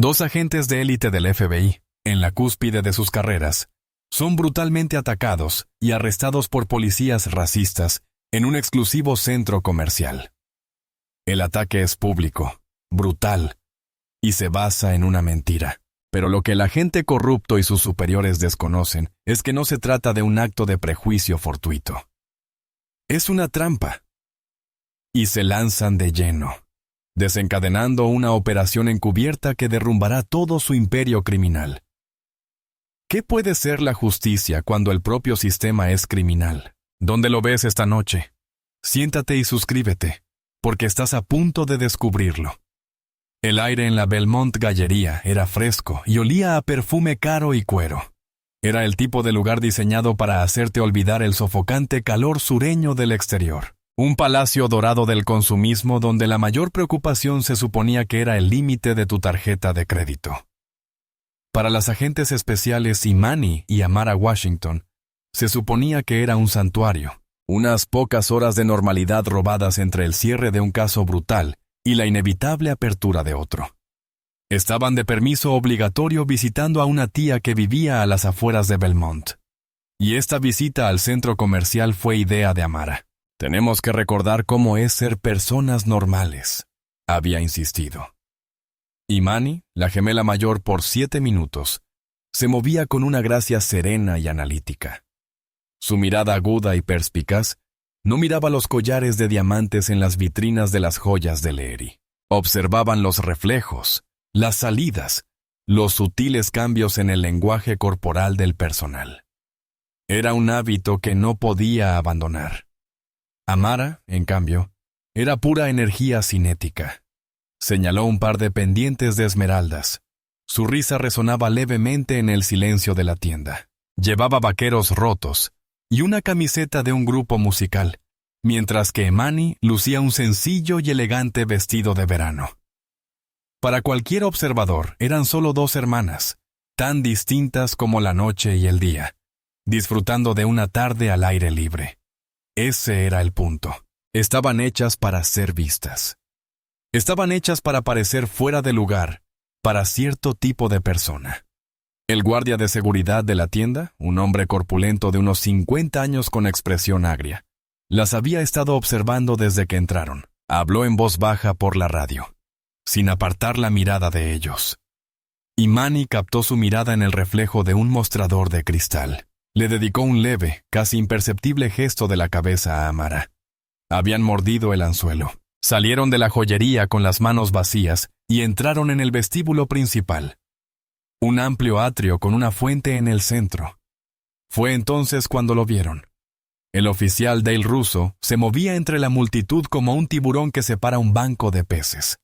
Dos agentes de élite del FBI, en la cúspide de sus carreras, son brutalmente atacados y arrestados por policías racistas en un exclusivo centro comercial. El ataque es público, brutal, y se basa en una mentira. Pero lo que el agente corrupto y sus superiores desconocen es que no se trata de un acto de prejuicio fortuito. Es una trampa. Y se lanzan de lleno, desencadenando una operación encubierta que derrumbará todo su imperio criminal. ¿Qué puede ser la justicia cuando el propio sistema es criminal? ¿Dónde lo ves esta noche? Siéntate y suscríbete, porque estás a punto de descubrirlo. El aire en la Belmont Galleria era fresco y olía a perfume caro y cuero. Era el tipo de lugar diseñado para hacerte olvidar el sofocante calor sureño del exterior. Un palacio dorado del consumismo donde la mayor preocupación se suponía que era el límite de tu tarjeta de crédito. Para las agentes especiales Imani y Amara Washington, se suponía que era un santuario, unas pocas horas de normalidad robadas entre el cierre de un caso brutal y la inevitable apertura de otro. Estaban de permiso obligatorio visitando a una tía que vivía a las afueras de Belmont. Y esta visita al centro comercial fue idea de Amara. Tenemos que recordar cómo es ser personas normales, había insistido. Imani, la gemela mayor por 7 minutos, se movía con una gracia serena y analítica. Su mirada aguda y perspicaz no miraba los collares de diamantes en las vitrinas de las joyas de Leery. Observaban los reflejos, las salidas, los sutiles cambios en el lenguaje corporal del personal. Era un hábito que no podía abandonar. Amara, en cambio, era pura energía cinética. Señaló un par de pendientes de esmeraldas. Su risa resonaba levemente en el silencio de la tienda. Llevaba vaqueros rotos y una camiseta de un grupo musical, mientras que Imani lucía un sencillo y elegante vestido de verano. Para cualquier observador, eran solo dos hermanas, tan distintas como la noche y el día, disfrutando de una tarde al aire libre. Ese era el punto. Estaban hechas para ser vistas. Estaban hechas para parecer fuera de lugar, para cierto tipo de persona. El guardia de seguridad de la tienda, un hombre corpulento de unos 50 años con expresión agria, las había estado observando desde que entraron. Habló en voz baja por la radio, sin apartar la mirada de ellos. Imani captó su mirada en el reflejo de un mostrador de cristal. Le dedicó un leve, casi imperceptible gesto de la cabeza a Amara. Habían mordido el anzuelo. Salieron de la joyería con las manos vacías y entraron en el vestíbulo principal. Un amplio atrio con una fuente en el centro. Fue entonces cuando lo vieron. El oficial Dale Russo se movía entre la multitud como un tiburón que separa un banco de peces.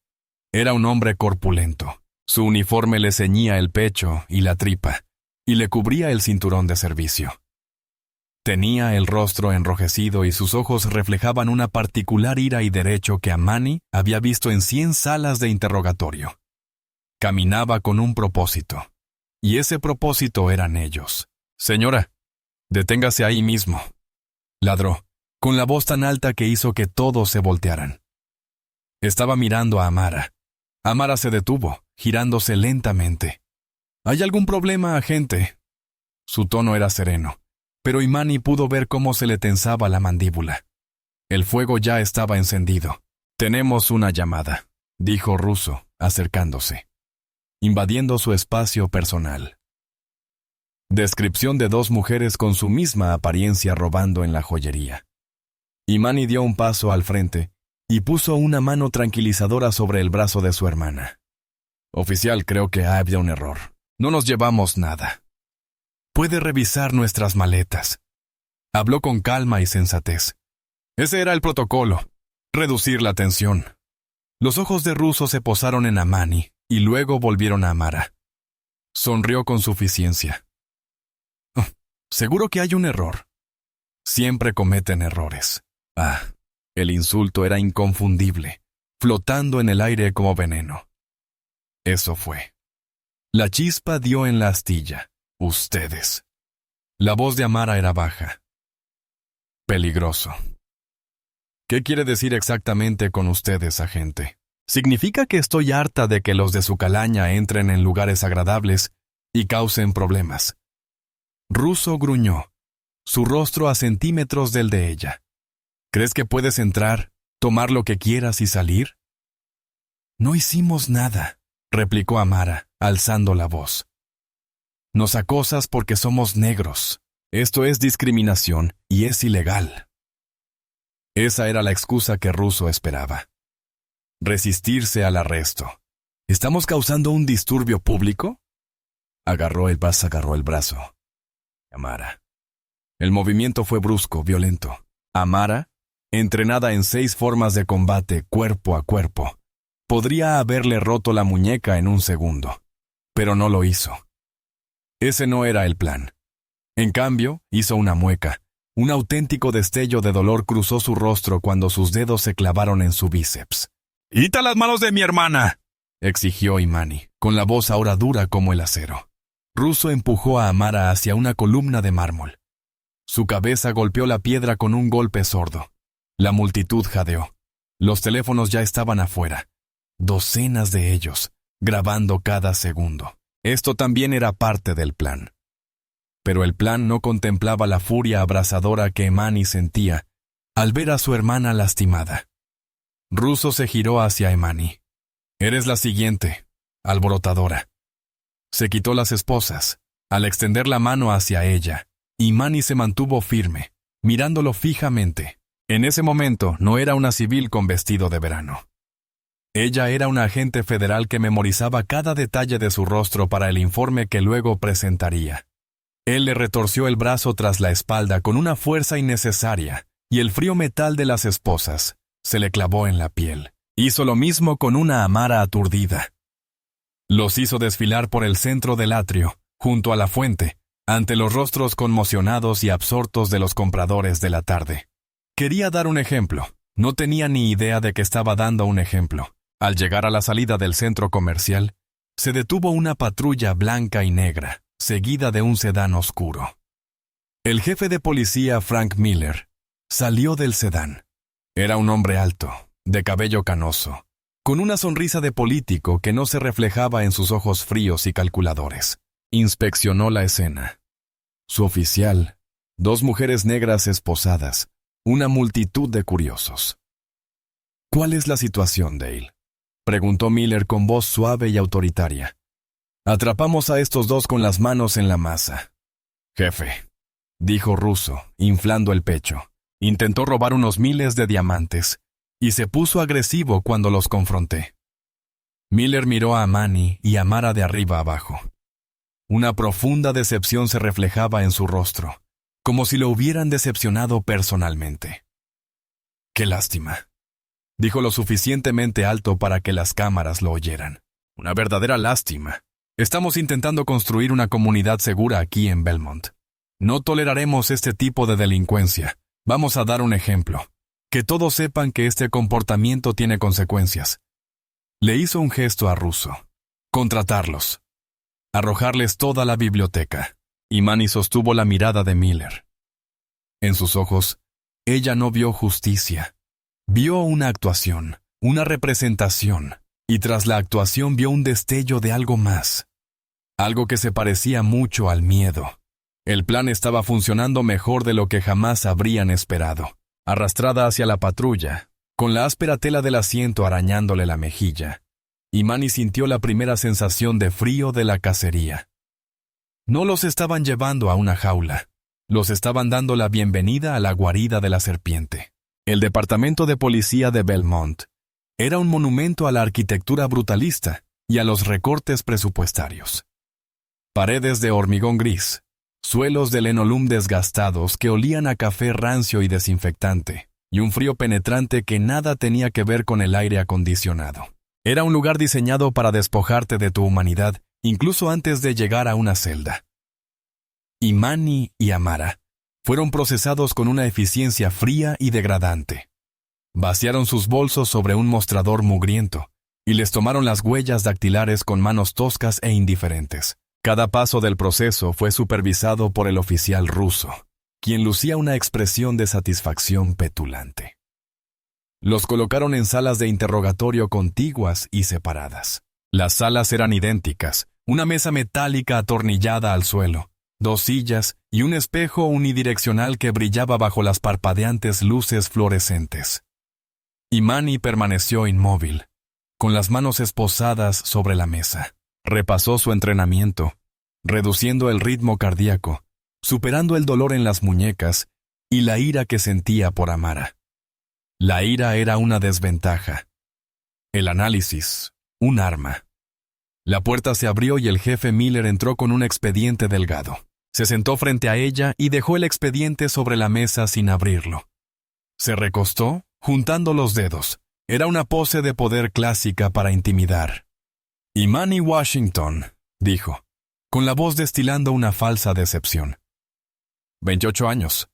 Era un hombre corpulento. Su uniforme le ceñía el pecho y la tripa, y le cubría el cinturón de servicio. Tenía el rostro enrojecido y sus ojos reflejaban una particular ira y derecho que Imani había visto en 100 salas de interrogatorio. Caminaba con un propósito, y ese propósito eran ellos. «Señora, deténgase ahí mismo», ladró, con la voz tan alta que hizo que todos se voltearan. Estaba mirando a Amara. Amara se detuvo, girándose lentamente. «¿Hay algún problema, agente?» Su tono era sereno, pero Imani pudo ver cómo se le tensaba la mandíbula. El fuego ya estaba encendido. «Tenemos una llamada», dijo Russo, acercándose, invadiendo su espacio personal. Descripción de dos mujeres con su misma apariencia robando en la joyería. Imani dio un paso al frente y puso una mano tranquilizadora sobre el brazo de su hermana. «Oficial, creo que había un error. No nos llevamos nada. Puede revisar nuestras maletas». Habló con calma y sensatez. Ese era el protocolo, reducir la tensión. Los ojos de Russo se posaron en Imani y luego volvieron a Amara. Sonrió con suficiencia. «Oh, seguro que hay un error. Siempre cometen errores». El insulto era inconfundible, flotando en el aire como veneno. Eso fue. La chispa dio en la astilla. «Ustedes». La voz de Amara era baja. «Peligroso». «¿Qué quiere decir exactamente con ustedes, agente?» Significa que estoy harta de que los de su calaña entren en lugares agradables y causen problemas. Russo gruñó, su rostro a centímetros del de ella. ¿Crees que puedes entrar, tomar lo que quieras y salir? No hicimos nada, replicó Amara, alzando la voz. Nos acosas porque somos negros. Esto es discriminación y es ilegal. Esa era la excusa que Russo esperaba. Resistirse al arresto. ¿Estamos causando un disturbio público? Agarró el brazo. Amara. El movimiento fue brusco, violento. Amara, entrenada en 6 formas de combate cuerpo a cuerpo, podría haberle roto la muñeca en un segundo, pero no lo hizo. Ese no era el plan. En cambio, hizo una mueca. Un auténtico destello de dolor cruzó su rostro cuando sus dedos se clavaron en su bíceps. «¡Quita las manos de mi hermana!», exigió Imani, con la voz ahora dura como el acero. Russo empujó a Amara hacia una columna de mármol. Su cabeza golpeó la piedra con un golpe sordo. La multitud jadeó. Los teléfonos ya estaban afuera. Docenas de ellos, grabando cada segundo. Esto también era parte del plan. Pero el plan no contemplaba la furia abrasadora que Imani sentía al ver a su hermana lastimada. Russo se giró hacia Imani. «Eres la siguiente, alborotadora». Se quitó las esposas. Al extender la mano hacia ella, Imani se mantuvo firme, mirándolo fijamente. En ese momento no era una civil con vestido de verano. Ella era una agente federal que memorizaba cada detalle de su rostro para el informe que luego presentaría. Él le retorció el brazo tras la espalda con una fuerza innecesaria, y el frío metal de las esposas se le clavó en la piel. Hizo lo mismo con una Amara aturdida. Los hizo desfilar por el centro del atrio, junto a la fuente, ante los rostros conmocionados y absortos de los compradores de la tarde. Quería dar un ejemplo. No tenía ni idea de que estaba dando un ejemplo. Al llegar a la salida del centro comercial, se detuvo una patrulla blanca y negra, seguida de un sedán oscuro. El jefe de policía, Frank Miller, salió del sedán. Era un hombre alto, de cabello canoso, con una sonrisa de político que no se reflejaba en sus ojos fríos y calculadores. Inspeccionó la escena. Su oficial, 2 mujeres negras esposadas, una multitud de curiosos. «¿Cuál es la situación, Dale?», preguntó Miller con voz suave y autoritaria. «Atrapamos a estos 2 con las manos en la masa». «Jefe», dijo Russo, inflando el pecho. Intentó robar unos miles de diamantes, y se puso agresivo cuando los confronté. Miller miró a Imani y a Amara de arriba abajo. Una profunda decepción se reflejaba en su rostro, como si lo hubieran decepcionado personalmente. «Qué lástima», dijo lo suficientemente alto para que las cámaras lo oyeran. «Una verdadera lástima. Estamos intentando construir una comunidad segura aquí en Belmont. No toleraremos este tipo de delincuencia. Vamos a dar un ejemplo. Que todos sepan que este comportamiento tiene consecuencias». Le hizo un gesto a Russo. «Contratarlos. Arrojarles toda la biblioteca». Imani sostuvo la mirada de Miller. En sus ojos, ella no vio justicia. Vio una actuación, una representación, y tras la actuación vio un destello de algo más. Algo que se parecía mucho al miedo. El plan estaba funcionando mejor de lo que jamás habrían esperado. Arrastrada hacia la patrulla, con la áspera tela del asiento arañándole la mejilla, Imani sintió la primera sensación de frío de la cacería. No los estaban llevando a una jaula, los estaban dando la bienvenida a la guarida de la serpiente. El departamento de policía de Belmont era un monumento a la arquitectura brutalista y a los recortes presupuestarios. Paredes de hormigón gris, suelos de lenolum desgastados que olían a café rancio y desinfectante, y un frío penetrante que nada tenía que ver con el aire acondicionado. Era un lugar diseñado para despojarte de tu humanidad, incluso antes de llegar a una celda. Imani y Amara fueron procesados con una eficiencia fría y degradante. Vaciaron sus bolsos sobre un mostrador mugriento y les tomaron las huellas dactilares con manos toscas e indiferentes. Cada paso del proceso fue supervisado por el oficial Russo, quien lucía una expresión de satisfacción petulante. Los colocaron en salas de interrogatorio contiguas y separadas. Las salas eran idénticas, una mesa metálica atornillada al suelo, 2 sillas y un espejo unidireccional que brillaba bajo las parpadeantes luces fluorescentes. Imani permaneció inmóvil, con las manos esposadas sobre la mesa. Repasó su entrenamiento, reduciendo el ritmo cardíaco, superando el dolor en las muñecas y la ira que sentía por Amara. La ira era una desventaja. El análisis, un arma. La puerta se abrió y el jefe Miller entró con un expediente delgado. Se sentó frente a ella y dejó el expediente sobre la mesa sin abrirlo. Se recostó, juntando los dedos. Era una pose de poder clásica para intimidar. Imani Washington, dijo, con la voz destilando una falsa decepción. 28 años,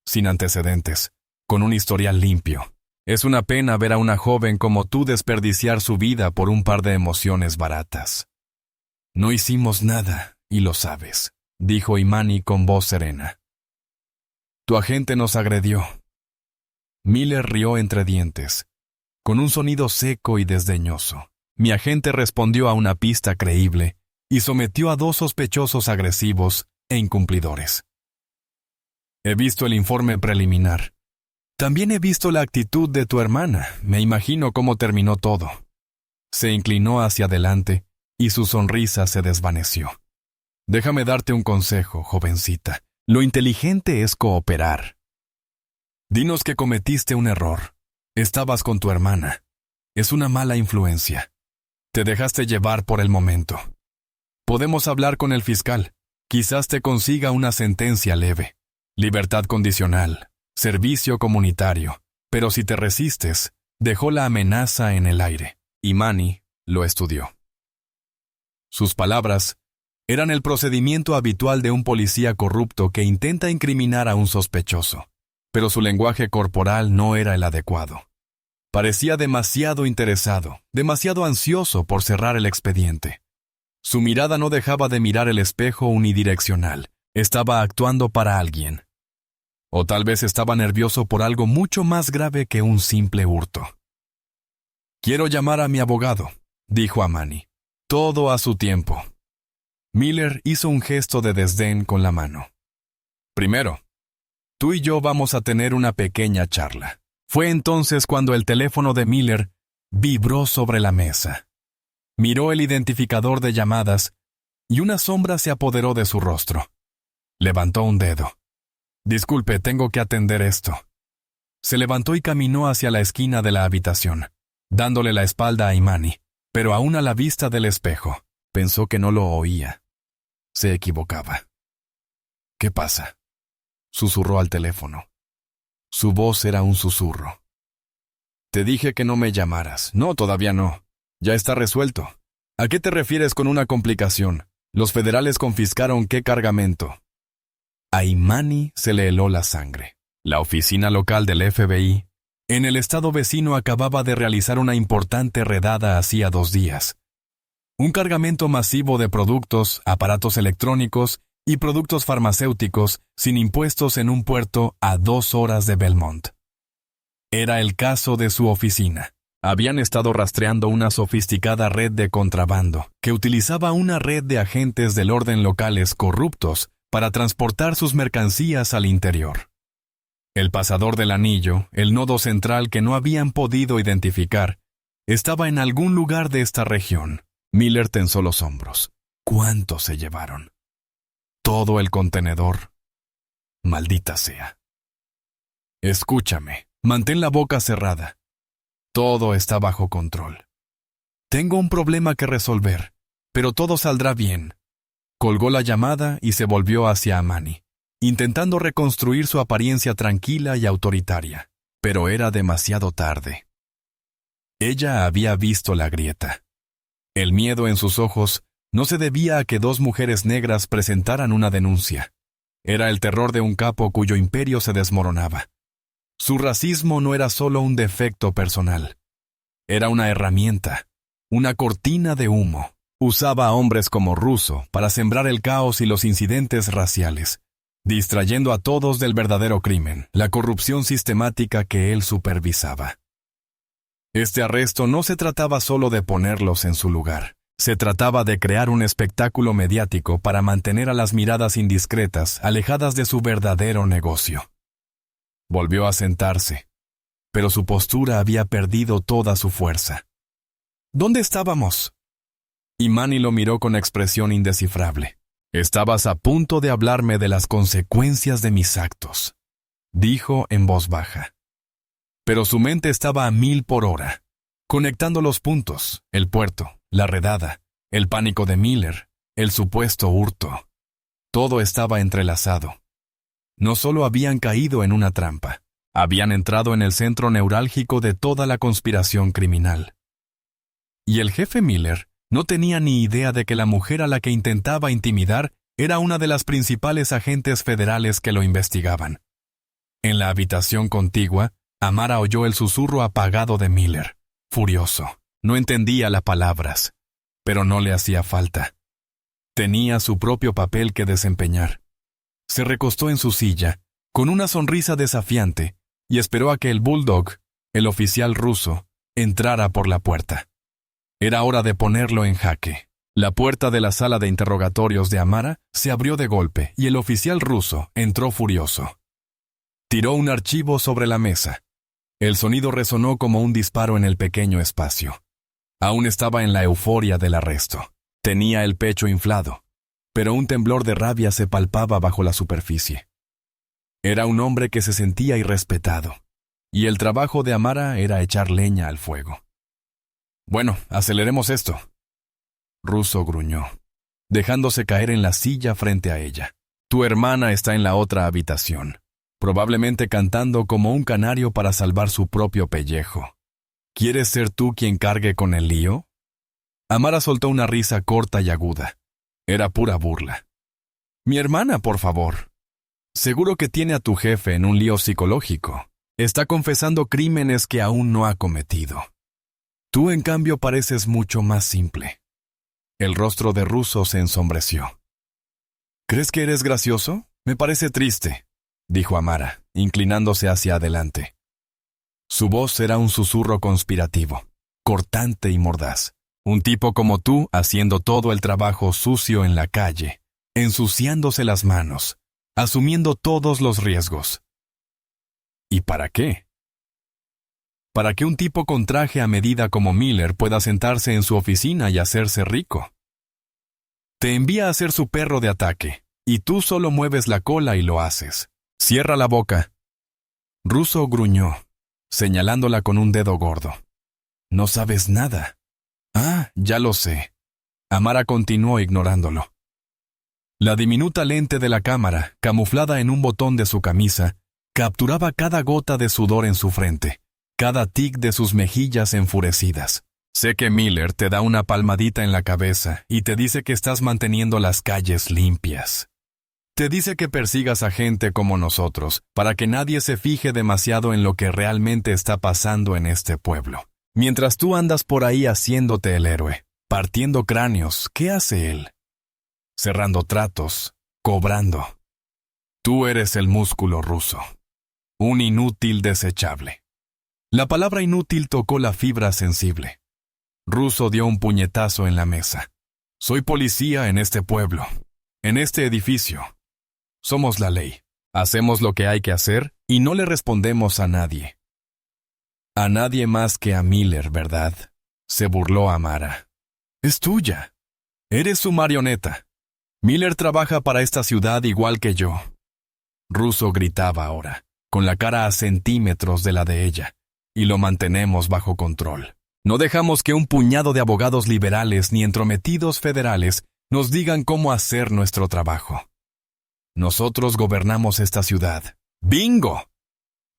sin antecedentes, con un historial limpio. Es una pena ver a una joven como tú desperdiciar su vida por un par de emociones baratas. No hicimos nada, y lo sabes, dijo Imani con voz serena. Tu agente nos agredió. Miller rió entre dientes, con un sonido seco y desdeñoso. Mi agente respondió a una pista creíble y sometió a 2 sospechosos agresivos e incumplidores. He visto el informe preliminar. También he visto la actitud de tu hermana. Me imagino cómo terminó todo. Se inclinó hacia adelante y su sonrisa se desvaneció. Déjame darte un consejo, jovencita. Lo inteligente es cooperar. Dinos que cometiste un error. Estabas con tu hermana. Es una mala influencia. Te dejaste llevar por el momento. Podemos hablar con el fiscal. Quizás te consiga una sentencia leve. Libertad condicional. Servicio comunitario. Pero si te resistes, dejó la amenaza en el aire. Imani lo estudió. Sus palabras eran el procedimiento habitual de un policía corrupto que intenta incriminar a un sospechoso. Pero su lenguaje corporal no era el adecuado. Parecía demasiado interesado, demasiado ansioso por cerrar el expediente. Su mirada no dejaba de mirar el espejo unidireccional. Estaba actuando para alguien. O tal vez estaba nervioso por algo mucho más grave que un simple hurto. Quiero llamar a mi abogado, dijo Imani. Todo a su tiempo. Miller hizo un gesto de desdén con la mano. Primero, tú y yo vamos a tener una pequeña charla. Fue entonces cuando el teléfono de Miller vibró sobre la mesa. Miró el identificador de llamadas y una sombra se apoderó de su rostro. Levantó un dedo. Disculpe, tengo que atender esto. Se levantó y caminó hacia la esquina de la habitación, dándole la espalda a Imani, pero aún a la vista del espejo, pensó que no lo oía. Se equivocaba. ¿Qué pasa?, susurró al teléfono. Su voz era un susurro. Te dije que no me llamaras. No, todavía no. Ya está resuelto. ¿A qué te refieres con una complicación? Los federales confiscaron qué cargamento. A Imani se le heló la sangre. La oficina local del FBI, en el estado vecino, acababa de realizar una importante redada hacía 2 días. Un cargamento masivo de productos, aparatos electrónicos y productos farmacéuticos sin impuestos en un puerto a 2 horas de Belmont. Era el caso de su oficina. Habían estado rastreando una sofisticada red de contrabando que utilizaba una red de agentes del orden locales corruptos para transportar sus mercancías al interior. El pasador del anillo, el nodo central que no habían podido identificar, estaba en algún lugar de esta región. Miller tensó los hombros. ¿Cuánto se llevaron? Todo el contenedor. Maldita sea. Escúchame, mantén la boca cerrada. Todo está bajo control. Tengo un problema que resolver, pero todo saldrá bien. Colgó la llamada y se volvió hacia Imani, intentando reconstruir su apariencia tranquila y autoritaria, pero era demasiado tarde. Ella había visto la grieta. El miedo en sus ojos no se debía a que 2 mujeres negras presentaran una denuncia. Era el terror de un capo cuyo imperio se desmoronaba. Su racismo no era solo un defecto personal. Era una herramienta, una cortina de humo. Usaba a hombres como Russo para sembrar el caos y los incidentes raciales, distrayendo a todos del verdadero crimen, la corrupción sistemática que él supervisaba. Este arresto no se trataba solo de ponerlos en su lugar. Se trataba de crear un espectáculo mediático para mantener a las miradas indiscretas alejadas de su verdadero negocio. Volvió a sentarse, pero su postura había perdido toda su fuerza. ¿Dónde estábamos? Imani lo miró con expresión indescifrable. Estabas a punto de hablarme de las consecuencias de mis actos, dijo en voz baja. Pero su mente estaba a 1000 por hora, conectando los puntos, el puerto, la redada, el pánico de Miller, el supuesto hurto. Todo estaba entrelazado. No solo habían caído en una trampa, habían entrado en el centro neurálgico de toda la conspiración criminal. Y el jefe Miller no tenía ni idea de que la mujer a la que intentaba intimidar era una de las principales agentes federales que lo investigaban. En la habitación contigua, Amara oyó el susurro apagado de Miller, furioso. No entendía las palabras, pero no le hacía falta. Tenía su propio papel que desempeñar. Se recostó en su silla, con una sonrisa desafiante, y esperó a que el bulldog, el oficial ruso, entrara por la puerta. Era hora de ponerlo en jaque. La puerta de la sala de interrogatorios de Amara se abrió de golpe y el oficial ruso entró furioso. Tiró un archivo sobre la mesa. El sonido resonó como un disparo en el pequeño espacio. Aún estaba en la euforia del arresto. Tenía el pecho inflado, pero un temblor de rabia se palpaba bajo la superficie. Era un hombre que se sentía irrespetado, y el trabajo de Amara era echar leña al fuego. Bueno, aceleremos esto. Russo gruñó, dejándose caer en la silla frente a ella. Tu hermana está en la otra habitación, probablemente cantando como un canario para salvar su propio pellejo. ¿Quieres ser tú quien cargue con el lío? Amara soltó una risa corta y aguda. Era pura burla. Mi hermana, por favor. Seguro que tiene a tu jefe en un lío psicológico. Está confesando crímenes que aún no ha cometido. Tú, en cambio, pareces mucho más simple. El rostro de Russo se ensombreció. ¿Crees que eres gracioso? Me parece triste, dijo Amara, inclinándose hacia adelante. Su voz era un susurro conspirativo, cortante y mordaz. Un tipo como tú haciendo todo el trabajo sucio en la calle, ensuciándose las manos, asumiendo todos los riesgos. ¿Y para qué? Para que un tipo con traje a medida como Miller pueda sentarse en su oficina y hacerse rico. Te envía a ser su perro de ataque, y tú solo mueves la cola y lo haces. Cierra la boca. Russo gruñó, señalándola con un dedo gordo. No sabes nada. Ah, ya lo sé. Amara continuó ignorándolo. La diminuta lente de la cámara, camuflada en un botón de su camisa, capturaba cada gota de sudor en su frente, cada tic de sus mejillas enfurecidas. Sé que Miller te da una palmadita en la cabeza y te dice que estás manteniendo las calles limpias. Te dice que persigas a gente como nosotros, para que nadie se fije demasiado en lo que realmente está pasando en este pueblo. Mientras tú andas por ahí haciéndote el héroe, partiendo cráneos, ¿qué hace él? Cerrando tratos, cobrando. Tú eres el músculo ruso. Un inútil desechable. La palabra inútil tocó la fibra sensible. Russo dio un puñetazo en la mesa. Soy policía en este pueblo, en este edificio. Somos la ley. Hacemos lo que hay que hacer y no le respondemos a nadie. A nadie más que a Miller, ¿verdad? Se burló Amara. Es tuya. Eres su marioneta. Miller trabaja para esta ciudad igual que yo. Russo gritaba ahora, con la cara a centímetros de la de ella, y lo mantenemos bajo control. No dejamos que un puñado de abogados liberales ni entrometidos federales nos digan cómo hacer nuestro trabajo. Nosotros gobernamos esta ciudad. ¡Bingo!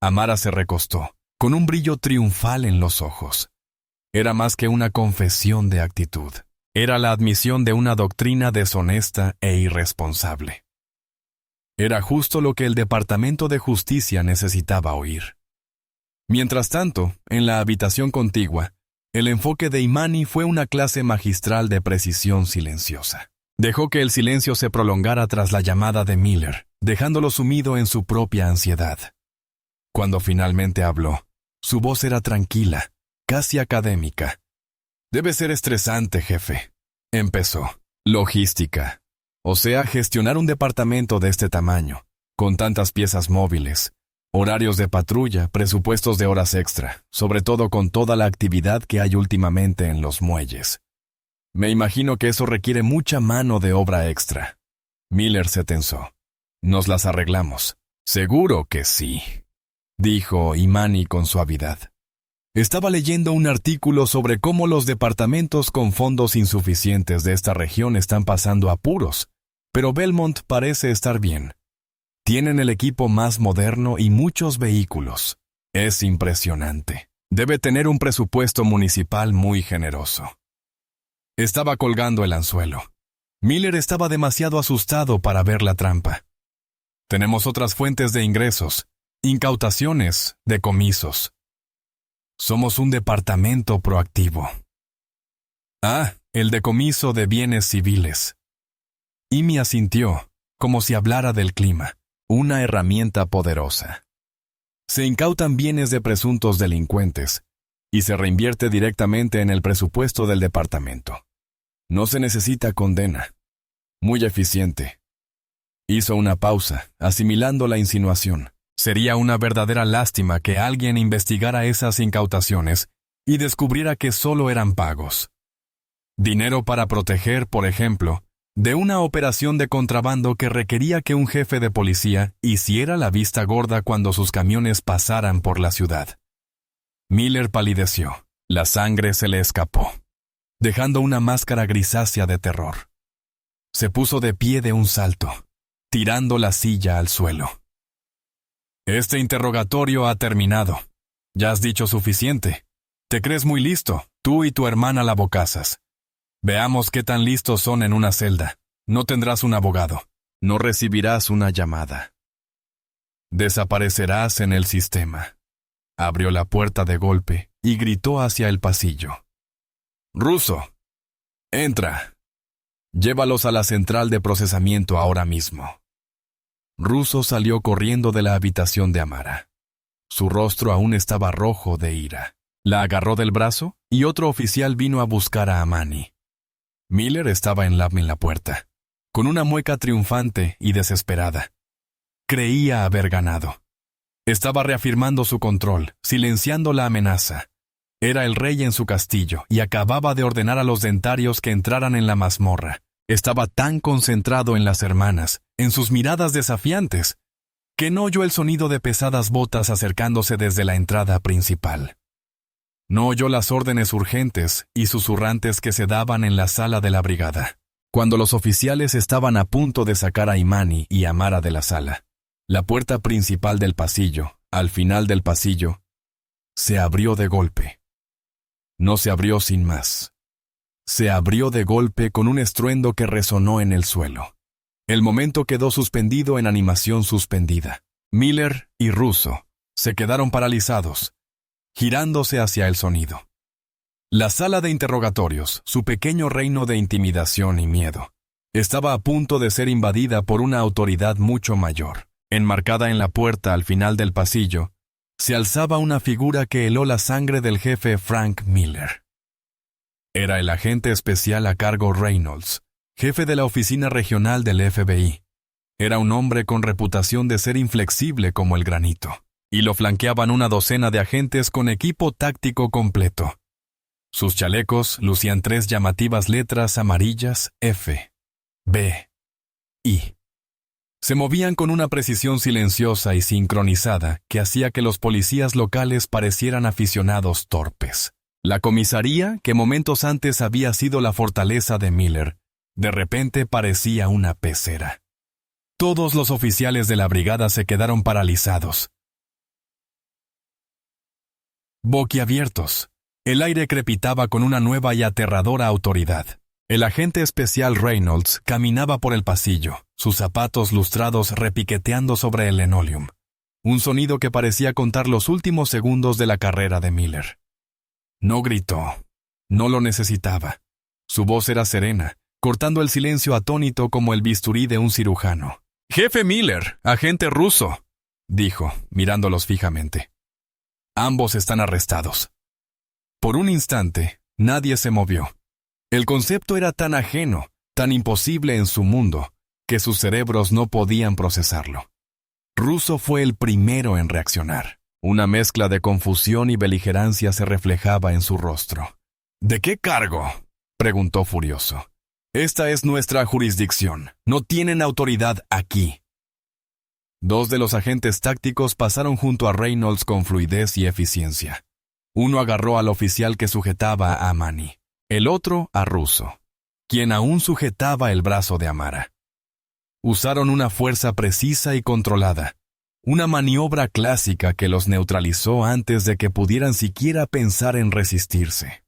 Amara se recostó, con un brillo triunfal en los ojos. Era más que una confesión de actitud. Era la admisión de una doctrina deshonesta e irresponsable. Era justo lo que el Departamento de Justicia necesitaba oír. Mientras tanto, en la habitación contigua, el enfoque de Imani fue una clase magistral de precisión silenciosa. Dejó que el silencio se prolongara tras la llamada de Miller, dejándolo sumido en su propia ansiedad. Cuando finalmente habló, su voz era tranquila, casi académica. Debe ser estresante, jefe. Empezó. Logística. O sea, gestionar un departamento de este tamaño, con tantas piezas móviles, horarios de patrulla, presupuestos de horas extra, sobre todo con toda la actividad que hay últimamente en los muelles. Me imagino que eso requiere mucha mano de obra extra. Miller se tensó. Nos las arreglamos. Seguro que sí, dijo Imani con suavidad. Estaba leyendo un artículo sobre cómo los departamentos con fondos insuficientes de esta región están pasando apuros, pero Belmont parece estar bien. Tienen el equipo más moderno y muchos vehículos. Es impresionante. Debe tener un presupuesto municipal muy generoso. Estaba colgando el anzuelo. Miller estaba demasiado asustado para ver la trampa. Tenemos otras fuentes de ingresos, incautaciones, decomisos. Somos un departamento proactivo. Ah, el decomiso de bienes civiles. Amy asintió, como si hablara del clima, una herramienta poderosa. Se incautan bienes de presuntos delincuentes y se reinvierte directamente en el presupuesto del departamento. No se necesita condena. Muy eficiente. Hizo una pausa, asimilando la insinuación. Sería una verdadera lástima que alguien investigara esas incautaciones y descubriera que solo eran pagos. Dinero para proteger, por ejemplo, de una operación de contrabando que requería que un jefe de policía hiciera la vista gorda cuando sus camiones pasaran por la ciudad. Miller palideció. La sangre se le escapó, dejando una máscara grisácea de terror. Se puso de pie de un salto, tirando la silla al suelo. Este interrogatorio ha terminado. Ya has dicho suficiente. Te crees muy listo, tú y tu hermana Lavocasas. Veamos qué tan listos son en una celda. No tendrás un abogado. No recibirás una llamada. Desaparecerás en el sistema. Abrió la puerta de golpe y gritó hacia el pasillo. Russo, entra. Llévalos a la central de procesamiento ahora mismo. Russo salió corriendo de la habitación de Amara. Su rostro aún estaba rojo de ira. La agarró del brazo y otro oficial vino a buscar a Amani. Miller estaba en la puerta, con una mueca triunfante y desesperada. Creía haber ganado. Estaba reafirmando su control, silenciando la amenaza. Era el rey en su castillo y acababa de ordenar a los dentarios que entraran en la mazmorra. Estaba tan concentrado en las hermanas, en sus miradas desafiantes, que no oyó el sonido de pesadas botas acercándose desde la entrada principal. No oyó las órdenes urgentes y susurrantes que se daban en la sala de la brigada, cuando los oficiales estaban a punto de sacar a Imani y Amara de la sala. La puerta principal del pasillo, al final del pasillo, se abrió de golpe. No se abrió sin más. Se abrió de golpe con un estruendo que resonó en el suelo. El momento quedó suspendido en animación suspendida. Miller y Russo se quedaron paralizados, girándose hacia el sonido. La sala de interrogatorios, su pequeño reino de intimidación y miedo, estaba a punto de ser invadida por una autoridad mucho mayor. Enmarcada en la puerta al final del pasillo, se alzaba una figura que heló la sangre del jefe Frank Miller. Era el agente especial a cargo Reynolds, jefe de la oficina regional del FBI. Era un hombre con reputación de ser inflexible como el granito, y lo flanqueaban una docena de agentes con equipo táctico completo. Sus chalecos lucían 3 llamativas letras amarillas F, B, I. Se movían con una precisión silenciosa y sincronizada que hacía que los policías locales parecieran aficionados torpes. La comisaría, que momentos antes había sido la fortaleza de Miller, de repente parecía una pecera. Todos los oficiales de la brigada se quedaron paralizados. Boquiabiertos. El aire crepitaba con una nueva y aterradora autoridad. El agente especial Reynolds caminaba por el pasillo, sus zapatos lustrados repiqueteando sobre el linoleum. Un sonido que parecía contar los últimos segundos de la carrera de Miller. No gritó. No lo necesitaba. Su voz era serena, cortando el silencio atónito como el bisturí de un cirujano. «Jefe Miller, agente Russo», dijo, mirándolos fijamente. «Ambos están arrestados». Por un instante, nadie se movió. El concepto era tan ajeno, tan imposible en su mundo, que sus cerebros no podían procesarlo. Russo fue el primero en reaccionar. Una mezcla de confusión y beligerancia se reflejaba en su rostro. ¿De qué cargo?, preguntó furioso. Esta es nuestra jurisdicción. No tienen autoridad aquí. Dos de los agentes tácticos pasaron junto a Reynolds con fluidez y eficiencia. Uno agarró al oficial que sujetaba a Amani, el otro a Russo, quien aún sujetaba el brazo de Amara. Usaron una fuerza precisa y controlada, una maniobra clásica que los neutralizó antes de que pudieran siquiera pensar en resistirse.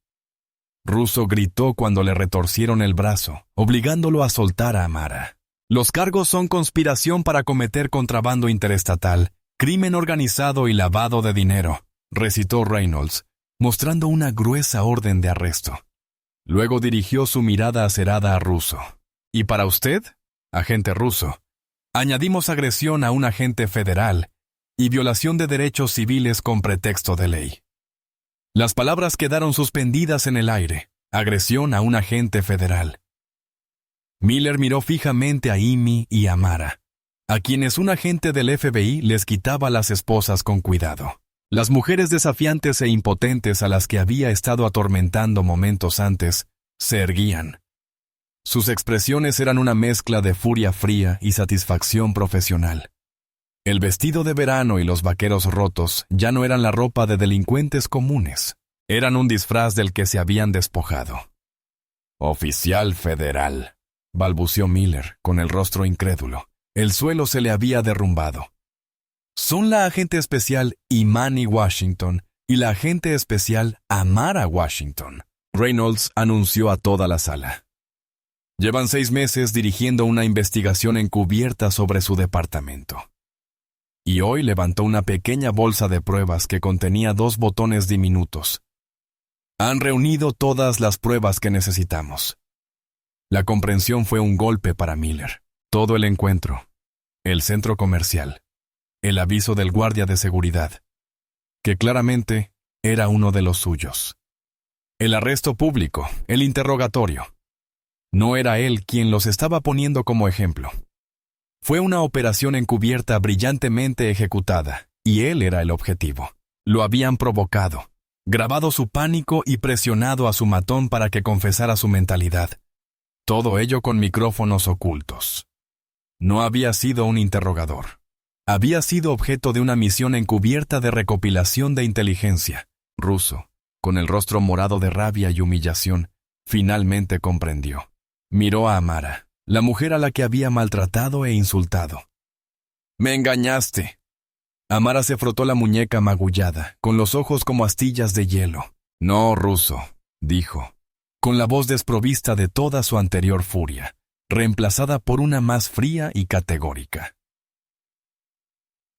Russo gritó cuando le retorcieron el brazo, obligándolo a soltar a Amara. Los cargos son conspiración para cometer contrabando interestatal, crimen organizado y lavado de dinero, recitó Reynolds, mostrando una gruesa orden de arresto. Luego dirigió su mirada acerada a Russo. ¿Y para usted, agente Russo? Añadimos agresión a un agente federal y violación de derechos civiles con pretexto de ley. Las palabras quedaron suspendidas en el aire. Agresión a un agente federal. Miller miró fijamente a Amy y a Amara, a quienes un agente del FBI les quitaba las esposas con cuidado. Las mujeres desafiantes e impotentes a las que había estado atormentando momentos antes se erguían. Sus expresiones eran una mezcla de furia fría y satisfacción profesional. El vestido de verano y los vaqueros rotos ya no eran la ropa de delincuentes comunes. Eran un disfraz del que se habían despojado. «Oficial federal», balbuceó Miller, con el rostro incrédulo. El suelo se le había derrumbado. «Son la agente especial Imani Washington y la agente especial Amara Washington», Reynolds anunció a toda la sala. «Llevan 6 meses dirigiendo una investigación encubierta sobre su departamento. Y hoy levantó una pequeña bolsa de pruebas que contenía 2 botones diminutos. Han reunido todas las pruebas que necesitamos». La comprensión fue un golpe para Miller. Todo el encuentro, el centro comercial, el aviso del guardia de seguridad, que claramente era uno de los suyos. El arresto público, el interrogatorio. No era él quien los estaba poniendo como ejemplo. Fue una operación encubierta brillantemente ejecutada, y él era el objetivo. Lo habían provocado, grabado su pánico y presionado a su matón para que confesara su mentalidad. Todo ello con micrófonos ocultos. No había sido un interrogador. Había sido objeto de una misión encubierta de recopilación de inteligencia. Russo, con el rostro morado de rabia y humillación, finalmente comprendió. Miró a Amara, la mujer a la que había maltratado e insultado. «Me engañaste». Amara se frotó la muñeca magullada, con los ojos como astillas de hielo. «No, Russo», dijo, con la voz desprovista de toda su anterior furia, reemplazada por una más fría y categórica.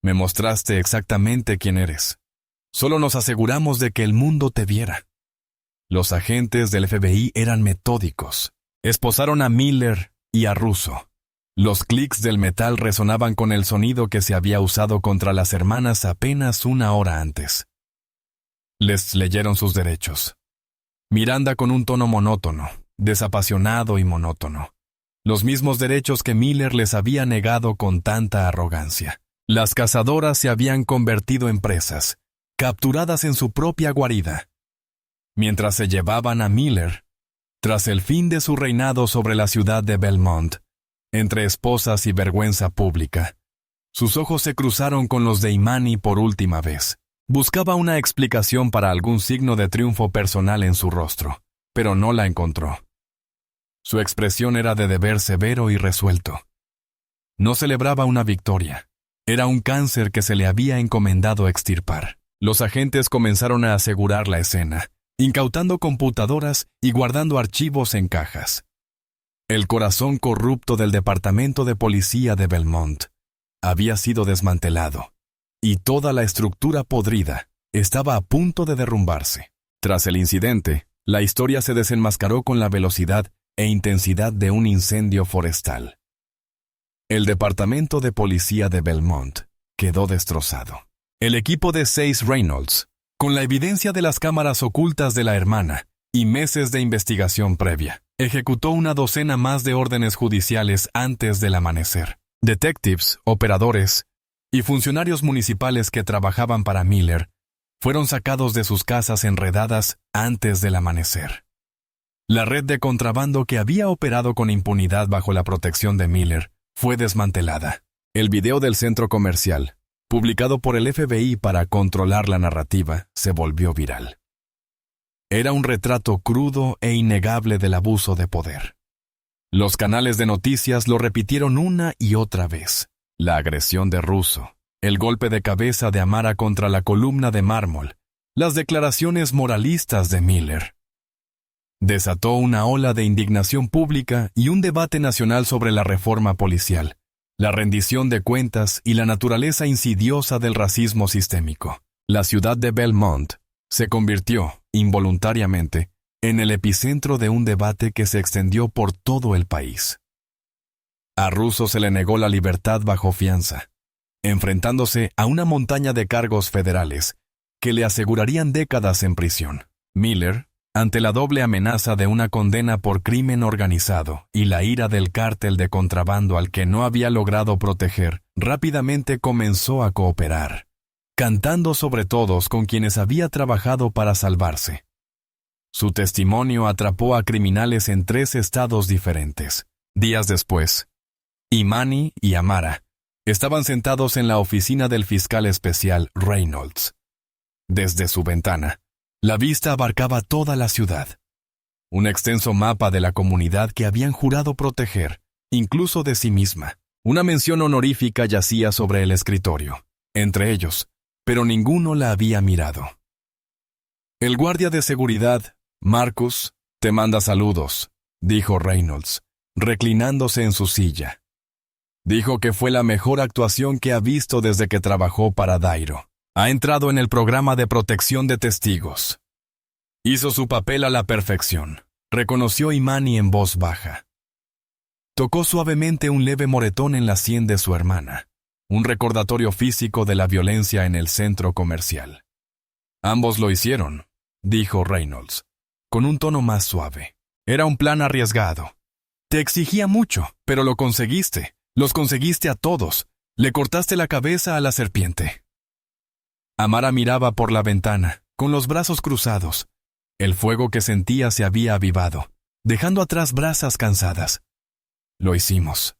«Me mostraste exactamente quién eres. Solo nos aseguramos de que el mundo te viera». Los agentes del FBI eran metódicos. Esposaron a Miller y a Russo. Los clics del metal resonaban con el sonido que se había usado contra las hermanas apenas 1 hora antes. Les leyeron sus derechos. Miranda con un tono monótono, desapasionado y monótono. Los mismos derechos que Miller les había negado con tanta arrogancia. Las cazadoras se habían convertido en presas, capturadas en su propia guarida. Mientras se llevaban a Miller, tras el fin de su reinado sobre la ciudad de Belmont, entre esposas y vergüenza pública, sus ojos se cruzaron con los de Imani por última vez. Buscaba una explicación para algún signo de triunfo personal en su rostro, pero no la encontró. Su expresión era de deber severo y resuelto. No celebraba una victoria. Era un cáncer que se le había encomendado extirpar. Los agentes comenzaron a asegurar la escena, incautando computadoras y guardando archivos en cajas. El corazón corrupto del Departamento de Policía de Belmont había sido desmantelado, y toda la estructura podrida estaba a punto de derrumbarse. Tras el incidente, la historia se desenmascaró con la velocidad e intensidad de un incendio forestal. El Departamento de Policía de Belmont quedó destrozado. El equipo de 6 Reynolds, Con la evidencia de las cámaras ocultas de la hermana y meses de investigación previa, ejecutó una docena más de órdenes judiciales antes del amanecer. Detectives, operadores y funcionarios municipales que trabajaban para Miller fueron sacados de sus casas enredadas antes del amanecer. La red de contrabando que había operado con impunidad bajo la protección de Miller fue desmantelada. El video del centro comercial, publicado por el FBI para controlar la narrativa, se volvió viral. Era un retrato crudo e innegable del abuso de poder. Los canales de noticias lo repitieron una y otra vez. La agresión de Russo, el golpe de cabeza de Amara contra la columna de mármol, las declaraciones moralistas de Miller. Desató una ola de indignación pública y un debate nacional sobre la reforma policial, la rendición de cuentas y la naturaleza insidiosa del racismo sistémico. La ciudad de Belmont se convirtió, involuntariamente, en el epicentro de un debate que se extendió por todo el país. A Russo se le negó la libertad bajo fianza, enfrentándose a una montaña de cargos federales que le asegurarían décadas en prisión. Miller, ante la doble amenaza de una condena por crimen organizado y la ira del cártel de contrabando al que no había logrado proteger, rápidamente comenzó a cooperar, cantando sobre todos con quienes había trabajado para salvarse. Su testimonio atrapó a criminales en 3 estados diferentes. Días después, Imani y Amara estaban sentados en la oficina del fiscal especial Reynolds. Desde su ventana, la vista abarcaba toda la ciudad. Un extenso mapa de la comunidad que habían jurado proteger, incluso de sí misma. Una mención honorífica yacía sobre el escritorio, entre ellos, pero ninguno la había mirado. El guardia de seguridad, Marcus, te manda saludos, dijo Reynolds, reclinándose en su silla. Dijo que fue la mejor actuación que ha visto desde que trabajó para Dairo. Ha entrado en el programa de protección de testigos. Hizo su papel a la perfección, reconoció Imani en voz baja. Tocó suavemente un leve moretón en la sien de su hermana, un recordatorio físico de la violencia en el centro comercial. Ambos lo hicieron, dijo Reynolds, con un tono más suave. Era un plan arriesgado. Te exigía mucho, pero lo conseguiste. Los conseguiste a todos. Le cortaste la cabeza a la serpiente. Amara miraba por la ventana, con los brazos cruzados. El fuego que sentía se había avivado, dejando atrás brasas cansadas. Lo hicimos,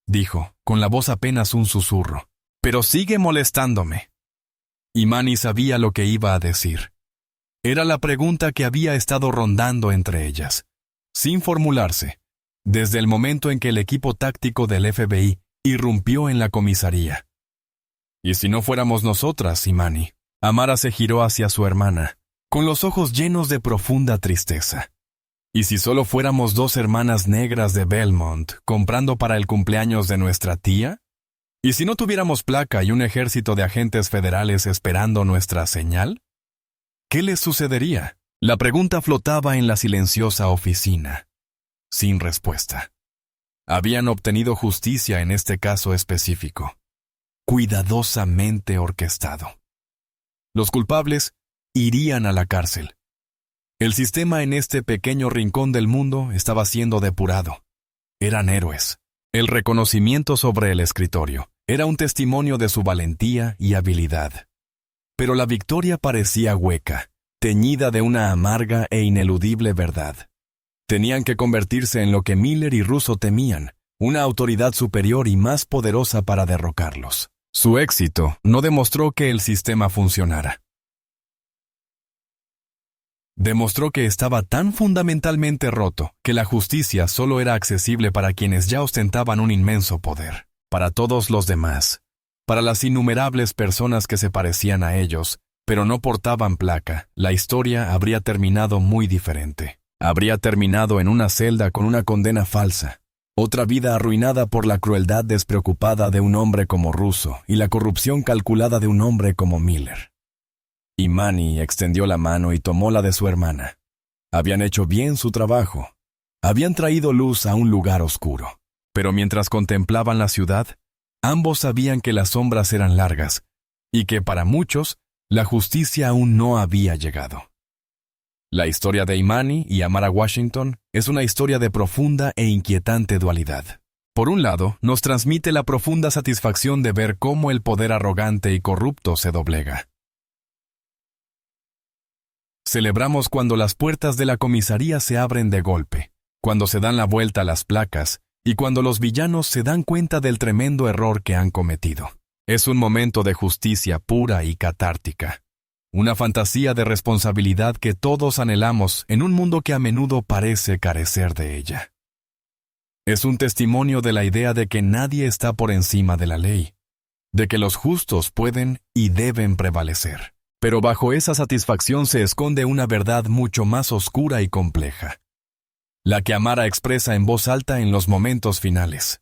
dijo, con la voz apenas un susurro. Pero sigue molestándome. Imani sabía lo que iba a decir. Era la pregunta que había estado rondando entre ellas, sin formularse, desde el momento en que el equipo táctico del FBI irrumpió en la comisaría. ¿Y si no fuéramos nosotras, Imani? Amara se giró hacia su hermana, con los ojos llenos de profunda tristeza. ¿Y si solo fuéramos 2 hermanas negras de Belmont, comprando para el cumpleaños de nuestra tía? ¿Y si no tuviéramos placa y un ejército de agentes federales esperando nuestra señal? ¿Qué les sucedería? La pregunta flotaba en la silenciosa oficina, sin respuesta. Habían obtenido justicia en este caso específico, cuidadosamente orquestado. Los culpables irían a la cárcel. El sistema en este pequeño rincón del mundo estaba siendo depurado. Eran héroes. El reconocimiento sobre el escritorio era un testimonio de su valentía y habilidad. Pero la victoria parecía hueca, teñida de una amarga e ineludible verdad. Tenían que convertirse en lo que Miller y Russo temían, una autoridad superior y más poderosa para derrocarlos. Su éxito no demostró que el sistema funcionara. Demostró que estaba tan fundamentalmente roto que la justicia solo era accesible para quienes ya ostentaban un inmenso poder. Para todos los demás, para las innumerables personas que se parecían a ellos, pero no portaban placa, la historia habría terminado muy diferente. Habría terminado en una celda con una condena falsa. Otra vida arruinada por la crueldad despreocupada de un hombre como Russo y la corrupción calculada de un hombre como Miller. Imani extendió la mano y tomó la de su hermana. Habían hecho bien su trabajo. Habían traído luz a un lugar oscuro. Pero mientras contemplaban la ciudad, ambos sabían que las sombras eran largas y que para muchos La justicia aún no había llegado. La historia de Imani y Amara Washington es una historia de profunda e inquietante dualidad. Por un lado, nos transmite la profunda satisfacción de ver cómo el poder arrogante y corrupto se doblega. Celebramos cuando las puertas de la comisaría se abren de golpe, cuando se dan la vuelta a las placas y cuando los villanos se dan cuenta del tremendo error que han cometido. Es un momento de justicia pura y catártica. Una fantasía de responsabilidad que todos anhelamos en un mundo que a menudo parece carecer de ella. Es un testimonio de la idea de que nadie está por encima de la ley, de que los justos pueden y deben prevalecer. Pero bajo esa satisfacción se esconde una verdad mucho más oscura y compleja, la que Amara expresa en voz alta en los momentos finales.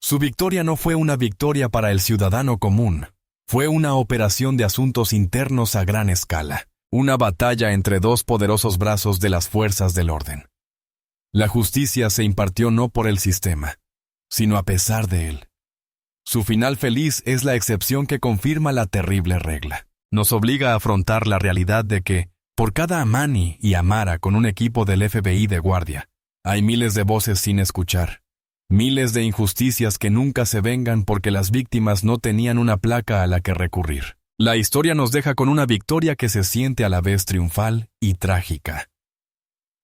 Su victoria no fue una victoria para el ciudadano común, fue una operación de asuntos internos a gran escala, una batalla entre dos poderosos brazos de las fuerzas del orden. La justicia se impartió no por el sistema, sino a pesar de él. Su final feliz es la excepción que confirma la terrible regla. Nos obliga a afrontar la realidad de que, por cada Amani y Amara con un equipo del FBI de guardia, hay miles de voces sin escuchar, miles de injusticias que nunca se vengan porque las víctimas no tenían una placa a la que recurrir. La historia nos deja con una victoria que se siente a la vez triunfal y trágica.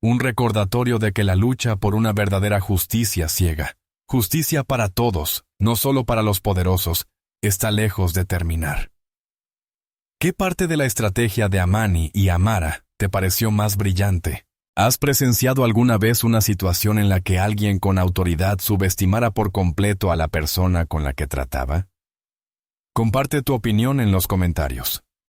Un recordatorio de que la lucha por una verdadera justicia ciega, justicia para todos, no solo para los poderosos, está lejos de terminar. ¿Qué parte de la estrategia de Amani y Amara te pareció más brillante? ¿Has presenciado alguna vez una situación en la que alguien con autoridad subestimara por completo a la persona con la que trataba? Comparte tu opinión en los comentarios.